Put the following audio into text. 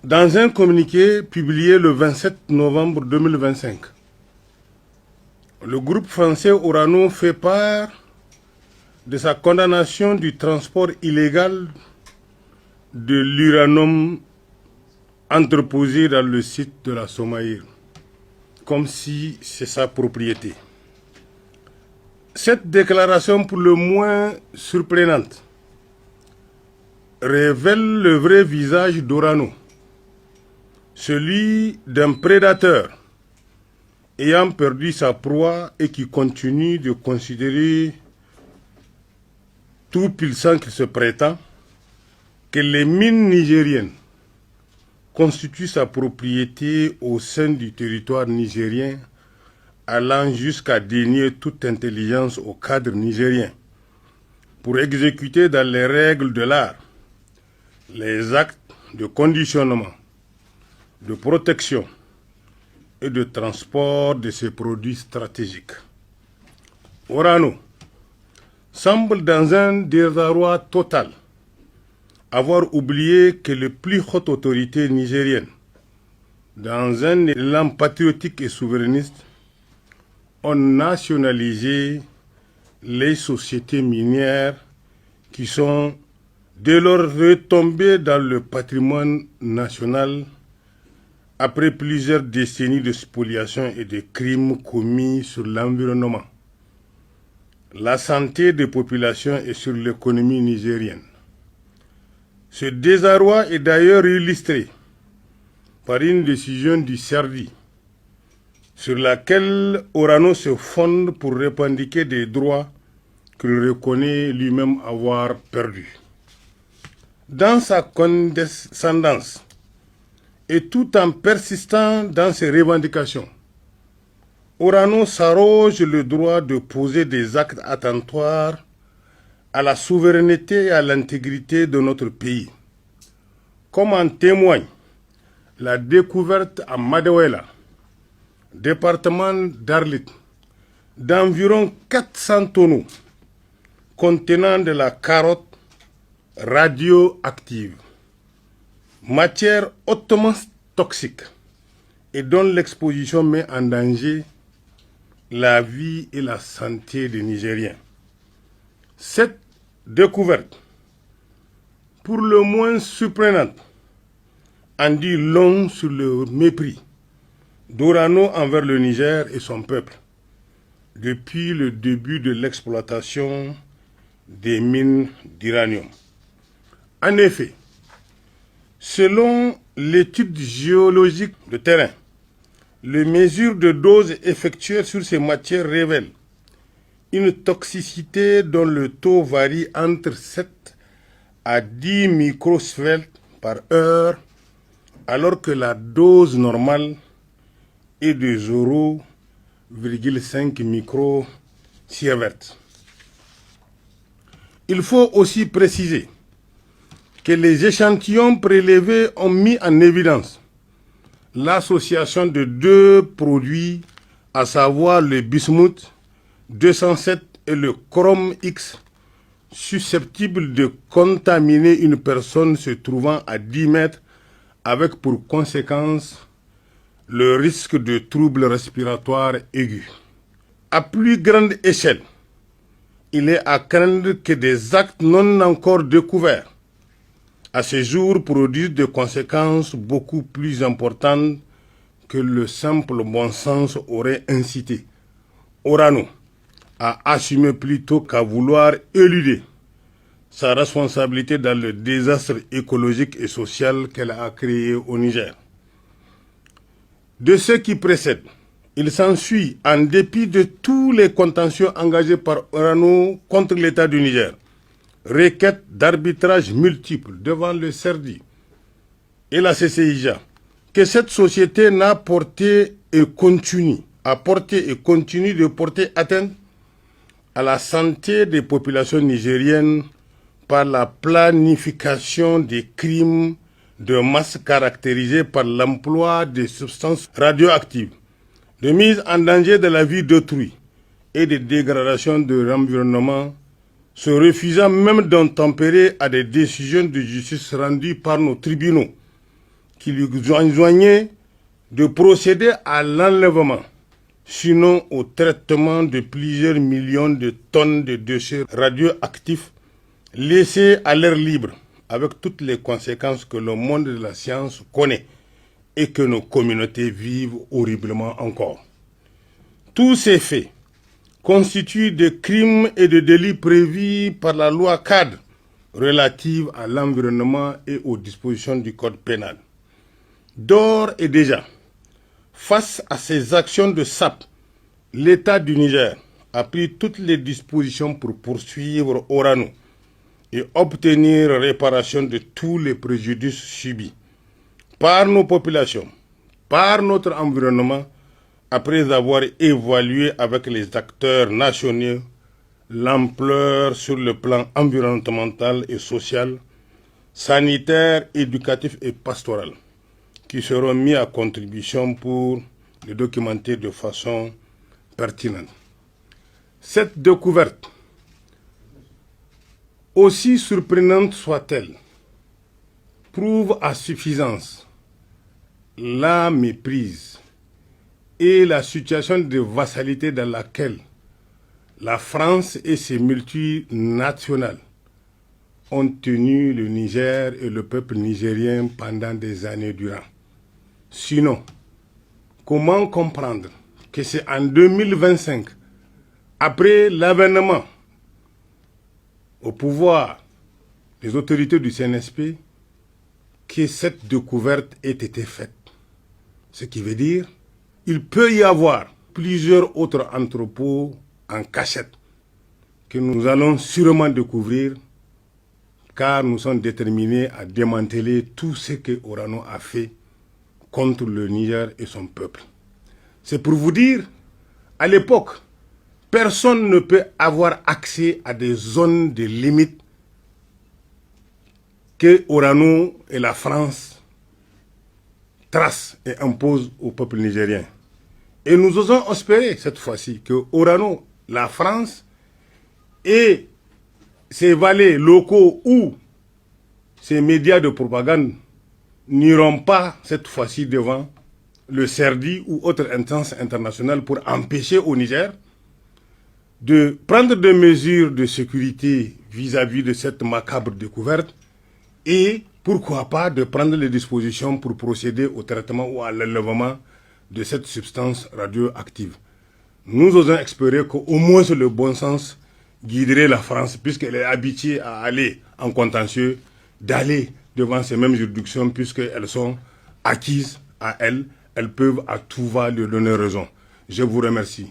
Dans un communiqué publié le 27 novembre 2025, le groupe français Orano fait part de sa condamnation du transport illégal de l'uranium entreposé dans le site de la Somaïre, comme si c'est sa propriété. Cette déclaration, pour le moins surprenante, révèle le vrai visage d'Orano, celui d'un prédateur ayant perdu sa proie et qui continue de considérer, tout puissant qu'il se prétend, que les mines nigériennes constituent sa propriété au sein du territoire nigérien, allant jusqu'à dénier toute intelligence au cadre nigérien pour exécuter dans les règles de l'art les actes de conditionnement, de protection et de transport de ces produits stratégiques. Orano semble dans un désarroi total avoir oublié que les plus hautes autorités nigériennes, dans un élan patriotique et souverainiste, ont nationalisé les sociétés minières qui sont dès lors retombées dans le patrimoine national après plusieurs décennies de spoliation et de crimes commis sur l'environnement, la santé des populations et sur l'économie nigérienne. Ce désarroi est d'ailleurs illustré par une décision du CERDI sur laquelle Orano se fonde pour revendiquer des droits qu'il reconnaît lui-même avoir perdus. Dans sa condescendance, et tout en persistant dans ses revendications, Orano s'arroge le droit de poser des actes attentatoires à la souveraineté et à l'intégrité de notre pays, comme en témoigne la découverte à Madawela, département d'Arlit, d'environ 400 tonneaux contenant de la carotte radioactive, matière hautement toxique et dont l'exposition met en danger la vie et la santé des Nigériens. Cette découverte, pour le moins surprenante, en dit long sur le mépris d'Orano envers le Niger et son peuple depuis le début de l'exploitation des mines d'uranium. En effet, selon l'étude géologique de terrain, les mesures de doses effectuées sur ces matières révèlent une toxicité dont le taux varie entre 7 à 10 microsieverts par heure, alors que la dose normale est de 0,5 microsieverts. Il faut aussi préciser que les échantillons prélevés ont mis en évidence l'association de deux produits, à savoir le bismuth 207 et le chrome X, susceptibles de contaminer une personne se trouvant à 10 mètres, avec pour conséquence le risque de troubles respiratoires aigus. À plus grande échelle, il est à craindre que des actes non encore découverts à ce jour produisent des conséquences beaucoup plus importantes que le simple bon sens aurait incité Orano à assumer plutôt qu'à vouloir éluder sa responsabilité dans le désastre écologique et social qu'elle a créé au Niger. De ce qui précède, il s'ensuit, en dépit de tous les contentieux engagés par Orano contre l'État du Niger, requêtes d'arbitrage multiples devant le CERDI et la CCIJ, que cette société n'a porté et continue de porter atteinte à la santé des populations nigériennes par la planification des crimes de masse caractérisés par l'emploi de substances radioactives, de mise en danger de la vie d'autrui et de dégradation de l'environnement, se refusant même d'obtempérer à des décisions de justice rendues par nos tribunaux, qui lui enjoignait de procéder à l'enlèvement, sinon au traitement de plusieurs millions de tonnes de déchets radioactifs laissés à l'air libre, avec toutes les conséquences que le monde de la science connaît et que nos communautés vivent horriblement encore. Tous ces faits constituent des crimes et des délits prévus par la loi cadre relative à l'environnement et aux dispositions du code pénal. D'ores et déjà, face à ces actions de sape, l'État du Niger a pris toutes les dispositions pour poursuivre Orano et obtenir réparation de tous les préjudices subis par nos populations, par notre environnement, après avoir évalué avec les acteurs nationaux l'ampleur sur le plan environnemental et social, sanitaire, éducatif et pastoral, qui seront mis à contribution pour le documenter de façon pertinente. Cette découverte, aussi surprenante soit-elle, prouve à suffisance la méprise et la situation de vassalité dans laquelle la France et ses multinationales ont tenu le Niger et le peuple nigérien pendant des années durant. Sinon, comment comprendre que c'est en 2025, après l'avènement au pouvoir des autorités du CNSP, que cette découverte ait été faite? Ce qui veut dire qu'il peut y avoir plusieurs autres entrepôts en cachette que nous allons sûrement découvrir, car nous sommes déterminés à démanteler tout ce que Orano a fait contre le Niger et son peuple. C'est pour vous dire, à l'époque, personne ne peut avoir accès à des zones de limite que Orano et la France tracent et imposent au peuple nigérien. Et nous osons espérer cette fois-ci que Orano, la France et ses valets locaux ou ses médias de propagande n'iront pas cette fois-ci devant le CERDI ou autre instance internationale pour empêcher au Niger de prendre des mesures de sécurité vis-à-vis de cette macabre découverte et pourquoi pas de prendre les dispositions pour procéder au traitement ou à l'enlèvement de cette substance radioactive. Nous osons espérer qu'au moins le bon sens guiderait la France, puisqu'elle est habituée à aller en contentieux, d'aller devant ces mêmes juridictions, puisqu'elles sont acquises à elles, elles peuvent à tout va lui donner raison. Je vous remercie.